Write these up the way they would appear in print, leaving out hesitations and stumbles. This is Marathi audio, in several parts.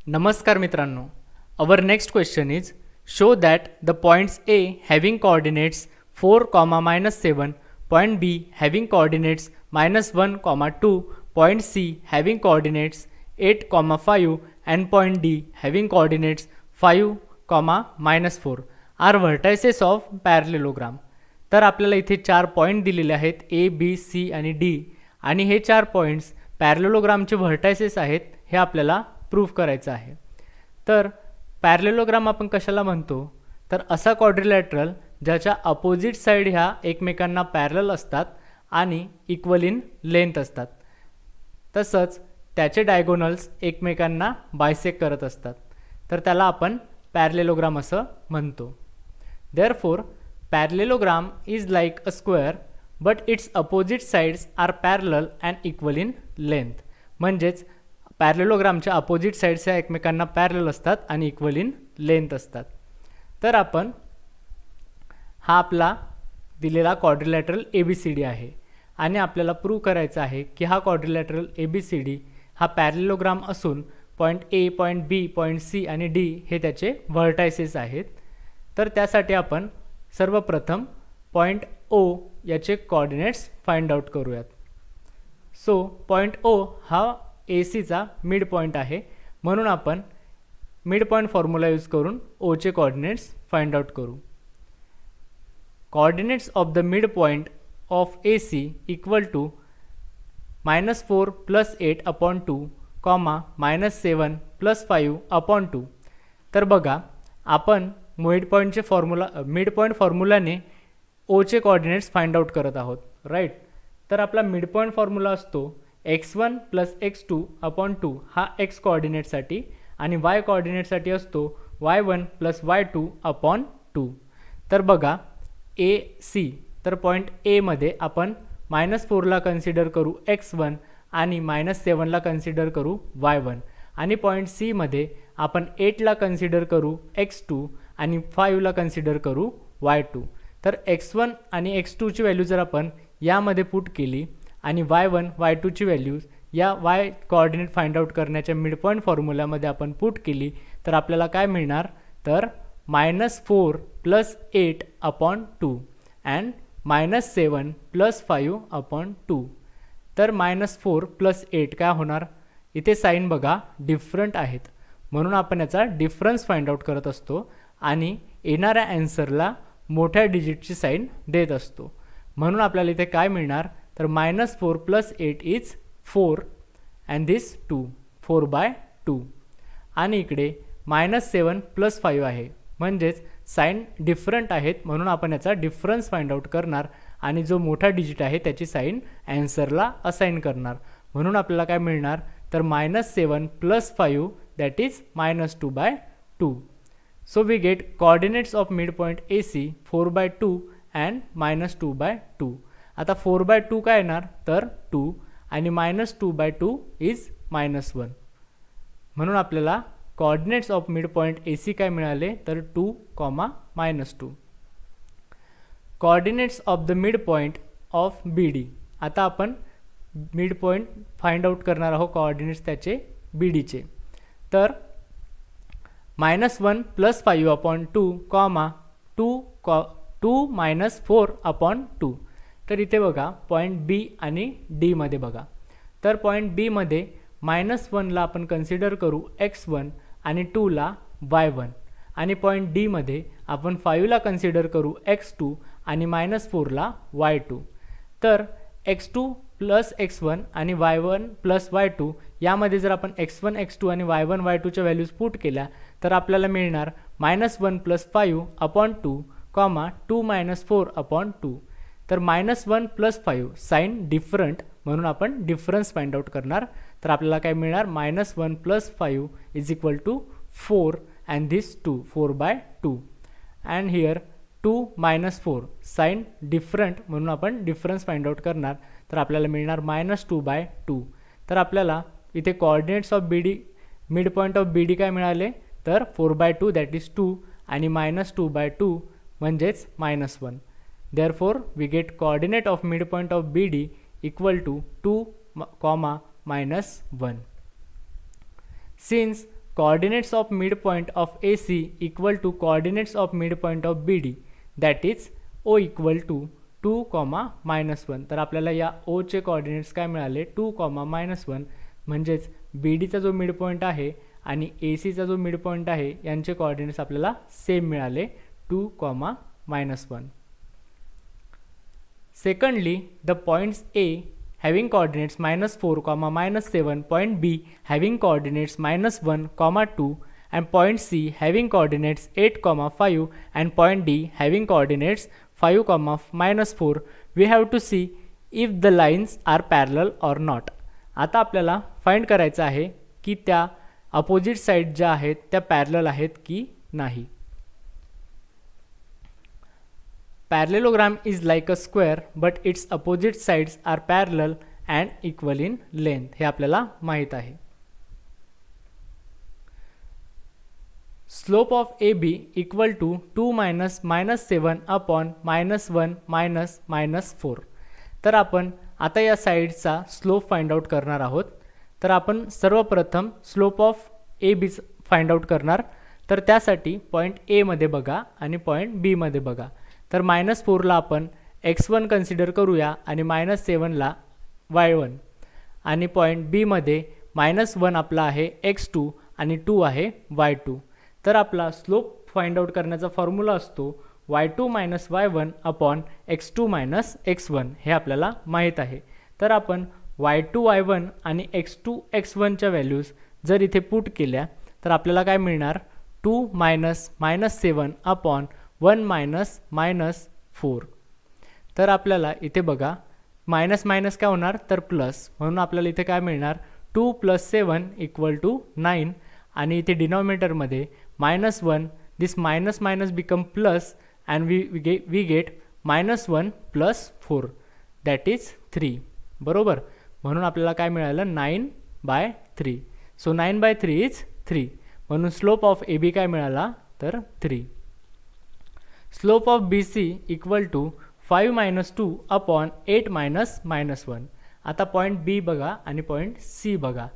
नमस्कार मित्रांनो. Our next question is show that the points A having coordinates 4, -7, point B having coordinates -1, 2, point C having coordinates 8, 5 and point D having coordinates 5, -4 are vertices of parallelogram. तर आपल्याला इथे 4 पॉइंट दिलेले आहेत A, B, C आणि D आणि हे 4 पॉइंट्स पॅरलेलोग्रामचे व्हर्टायसेस आहेत हे आपल्याला प्रूफ करायचं आहे. तर पॅरलेलोग्राम आपण कशाला म्हणतो तर असा क्वाड्रिलॅटरल ज्याच्या अपोजिट साइड ह्या एकमेकांना पॅरलल असतात आणि इक्वल इन लेंथ असतात, तसंच त्याचे डायगोनल्स एकमेकांना बायसेक्ट करत असतात, तर त्याला आपण पॅरलेलोग्राम असं म्हणतो. Therefore parallelogram is like a square but its opposite sides are parallel and equal in length. म्हणजेच पॅरलेलोग्रामच्या अपोजिट साइड्स ह्या एकमेकांना पॅरलल असतात आणि इक्वल इन लेंथ असतात. तर आपण हा आपला दिलेला क्वाड्रिलॅटरल ABCD आहे आणि आपल्याला प्रूव्ह करायचं आहे की हा क्वाड्रिलॅटरल ABCD हा पॅरलेलोग्राम असून point A, point B, point C आणि D हे त्याचे व्हर्टायसेस आहेत. तर त्यासाठी आपण सर्वप्रथम पॉईंट O याचे कोऑर्डिनेट्स फाइंड आउट करूयात. सो पॉईंट O हा AC मिड पॉइंट आहे, म्हणून आपण मिड पॉइंट फॉर्म्युला यूज करून O चे कोऑर्डिनेट्स फाइंड आउट करू. Coordinates of the mid point of AC equal to -4 + 8 upon 2, -7 + 5 upon 2. तर बघा आपण मिड पॉइंट फॉर्म्युलाने O चे कोऑर्डिनेट्स फाइंड आउट करत आहोत, राईट. तर आपला मिड पॉइंट फॉर्म्युला असतो x1 + x2 अपॉन 2 हा x कोऑर्डिनेटसाठी आणि y कोऑर्डिनेटसाठी असतो y1 + y2 अपॉन 2. तर बघा AC, तर पॉईंट A मध्ये आपण -4 ला कन्सिडर करू x1 आणि -7 ला कन्सिडर करू y1 आणि पॉईंट C मध्ये आपण 8 ला कन्सिडर करू x2 आणि 5 ला कन्सिडर करू y2. तर x1 आणि x2 ची व्हॅल्यू जर आपण यामध्ये पुट केली आणि y1 y2 ची व्हॅल्यूज या y कोऑर्डिनेट फाइंड आउट करण्याच्या मिड पॉइंट फॉर्म्युलामध्ये आपण पुट केली तर आपल्याला काय मिळणार तर -4 + 8 अपॉन 2 अँड -7 + 5 अपॉन 2. तर -4 + 8 काय होणार, इथे साइन बघा डिफरंट आहेत, म्हणून आपण याचा डिफरन्स फाइंड आउट करत असतो आणि येणाऱ्या आन्सरला मोठ्या डिजिटची साइन देत असतो. म्हणून आपल्याला इथे काय मिळणार तर -4 + 8 इज 4 अँड दिस 2, 4/2 आणि इकडे -7 + 5 आहे, म्हणजेच साइन डिफरंट आहेत, म्हणून आपण याचा डिफरन्स फाइंड आउट करणार आणि जो मोठा डिजिट आहे त्याची साइन आन्सरला असाइन करणार. म्हणून आपल्याला काय मिळणार तर -7 + 5 that is -2/2. So we get coordinates of mid point AC 4/2 and -2/2. आता 4/2 काय येणार तर 2 आणि -2/2 इज -1. म्हणून आपल्याला coordinates of mid point AC काय मिळाले तर 2, -2. Coordinates of the mid point of BD. आता आपण मिड पॉइंट फाइंड आउट करणार आहोत कोऑर्डिनेट्स त्याचे BDचे. तर -1 + 5 अपॉन 2, 2 -4 अपॉन 2. तर इथे बघा पॉईंट B आणि D मध्ये बघा, तर पॉईंट B मध्ये -1 ला आपण कन्सिडर करू x1 आणि 2 ला y1 आणि पॉईंट D मध्ये आपण 5 ला कन्सिडर करू x2 आणि -4 ला y2. तर x2 + x1 आणि y1 + y2 यामध्ये जर आपण x1 x2 आणि y1 y2 च्या व्हॅल्यूज पुट केल्या तर आपल्याला मिळणार -1 + 5 अपॉन 2, 2 - 4 अपॉन 2. तर -1 + 5 साइन डिफरंट, म्हणून आपण डिफरन्स फाइंड आउट करणार. तर आपल्याला काय मिळणार -1 + 5 is equal to 4 and this 2, 4/2 and here 2 - 4 sign different, म्हणून आपण डिफरन्स फाइंड आउट करणार. तर आपल्याला मिळणार -2/2. तर आपल्याला इथे coordinates of BD mid point of BD काय मिळाले तर 4/2 दॅट इज 2 आणि -2/2 म्हणजेच -1. Therefore, we get coordinate of midpoint of BD equal to 2, -1. Since coordinates of midpoint of AC equal to coordinates of midpoint of BD, that is O equal to 2, -1. तर आपल्याला या O चे कोऑर्डिनेट्स काय मिळाले 2, -1. म्हणजेच BD चा जो मिड पॉइंट आहे आणि AC चा जो मिड पॉइंट आहे यांचे कोऑर्डिनेट्स आपल्याला सेम मिळाले 2, -1. Secondly, the points A having coordinates -4, -7, point B having coordinates -1, 2, and point C having coordinates 8, 5, and point D having coordinates 5, -4. We have to see if the lines are parallel or not. आता आपल्याला फाइंड करायचं आहे की त्या अपोजिट साइड ज्या आहेत त्या पॅरलल आहेत की नाही. Parallelogram is like a square but its opposite sides are parallel and equal in length. हे आपल्याला माहित आहे. Slope of AB equal to 2 -7 upon -1 -4. तर आपण आता या साइडचा स्लोप फाइंड आउट करणार आहोत. तर आपण सर्वप्रथम slope of AB find out करणार. तर त्यासाठी पॉइंट A मध्ये बघा आणि पॉइंट B मध्ये बघा. तर -4 ला आपण x1 कन्सिडर करूया आणि -7 ला y1 आणि पॉइंट B मध्ये -1 आपला आहे x2 आणि 2 आहे y2. तर आपला स्लोप फाइंड आउट करण्याचा फॉर्म्युला असतो y2 - y1 upon x2 - x1. हे आपल्याला माहित आहे. तर आपण y2 y1 आणि x2 x1 च्या व्हॅल्यूज जर इथे पुट केल्या तर आपल्याला काय मिळणार 2 -7 अपॉन 1 -4. तर आपल्याला इथे बघा मायनस मायनस काय होणार तर प्लस, म्हणून आपल्याला इथे काय मिळणार 2 + 7 = 9 आणि इथे डिनॉमिनेटरमध्ये -1 this minus minus become plus and we get -1 + 4 that is 3. बरोबर, म्हणून आपल्याला काय मिळालं 9/3. So 9/3 is 3. म्हणून स्लोप ऑफ AB काय मिळाला तर 3. स्लोप ऑफ BC इक्वल टू 5 - 2 अपॉन 8 -1. आता पॉइंट B बघा आणि पॉइंट C बघा.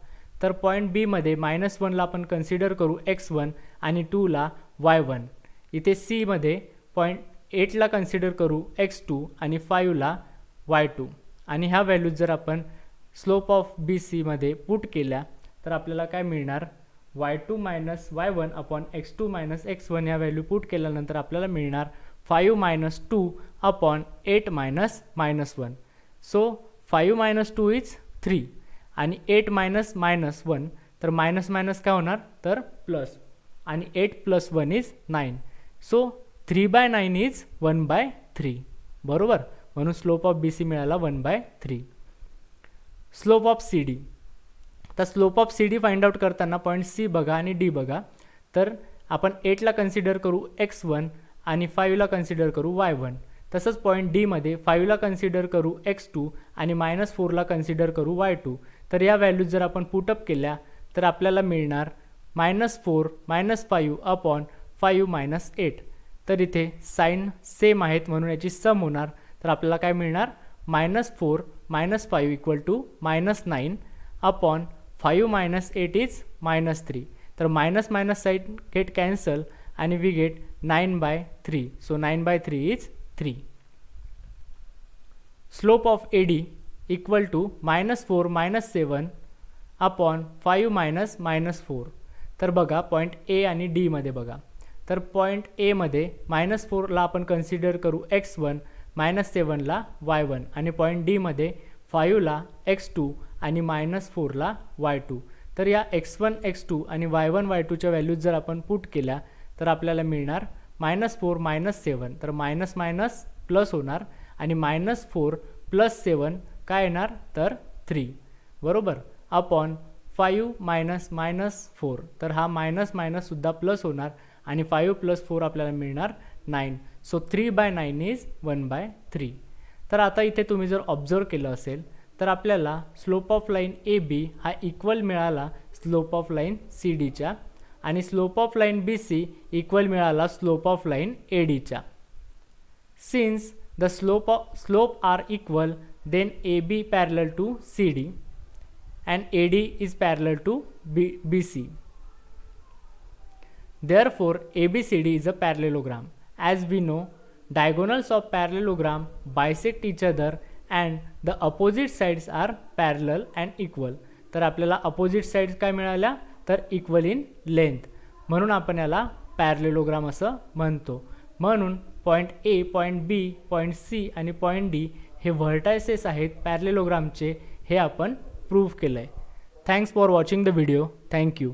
तर पॉइंट B मध्ये -1 ला आपण कन्सिडर करू x1 आणि 2 ला y1. इथे C मध्ये पॉइंट 8 ला कन्सिडर करू x2 आणि 5 ला y2. आणि ह्या व्हॅल्यूज जर आपण स्लोप ऑफ BC मध्ये पुट केल्या तर आपल्याला काय मिळणार y2 - y1 upon x2 - x1. ह्या व्हॅल्यू पुट केल्यानंतर आपल्याला मिळणार 5 - 2 अपॉन 8 -1. सो 5 - 2 इज 3 आणि 8 -1 तर मायनस मायनस काय होणार तर प्लस आणि 8 + 1 इज 9. So 3/9 is 1/3. बरोबर, म्हणून स्लोप ऑफ BC मिळाला 1/3. Slope of CD. तर slope of CD find out करताना पॉइंट C बघा आणि D बघा. तर आपण 8 ला कन्सिडर करू x1 आणि 5 ला कन्सिडर करू y1. तसंच पॉइंट D मध्ये 5 ला कन्सिडर करू x2 आणि -4 ला कन्सिडर करू y2. तर या व्हॅल्यूज जर आपण पुटअप केल्या तर आपल्याला मिळणार -4 -5 अपॉन 5 - 8. तर इथे साइन सेम आहेत म्हणून याची सम होणार. तर आपल्याला काय मिळणार -4 - 5 = -9 अपॉन 5 - 8 इज -3. तर minus minus side get cancel आणि we get 9/3. So 9/3 is 3. Slope of AD equal to -4 - 7 upon 5 -4. तर बघा पॉइंट A आणि D मध्ये बघा. तर पॉइंट A मध्ये -4 ला आपण कन्सिडर करू x1 -7 ला y1 आणि पॉइंट D मध्ये 5 ला x2 आणि -4 ला y2. तर या x1 x2 आणि y1 y2 च्या व्हॅल्यूज जर आपण पुट केल्या तर आपल्याला मिळणार -4 - 7. तर मायनस मायनस प्लस होणार आणि -4 + 7 काय येणार तर 3. बरोबर, अपॉन 5 - 4. तर हा मायनस मायनस सुद्धा प्लस होणार आणि 5 + 4 आपल्याला मिळणार 9. So 3/9 is 1/3. तर आता इथे तुम्ही जर ऑब्झर्व केलं असेल तर आपल्याला स्लोप ऑफ लाईन AB हा इक्वल मिळाला स्लोप ऑफ लाईन CDच्या आणि slope of line BC equal मिळाला स्लोप ऑफ लाईन ADच्या. Since the slope are equal then AB parallel to CD and AD is parallel to BC. Therefore, ABCD is a parallelogram. As we know, diagonals of parallelogram bisect each other and the opposite sides are parallel and equal. तर आपल्याला opposite sides काय मिळाल्या तर equal in length, म्हणून आपण याला पॅरलेलोग्राम असं म्हणतो. म्हणून point A, point B, point C आणि पॉईंट डी हे व्हर्टायसेस आहेत पॅरलेलोग्रामचे, हे आपण प्रूव्ह केलं आहे. Thanks for watching the video. Thank you.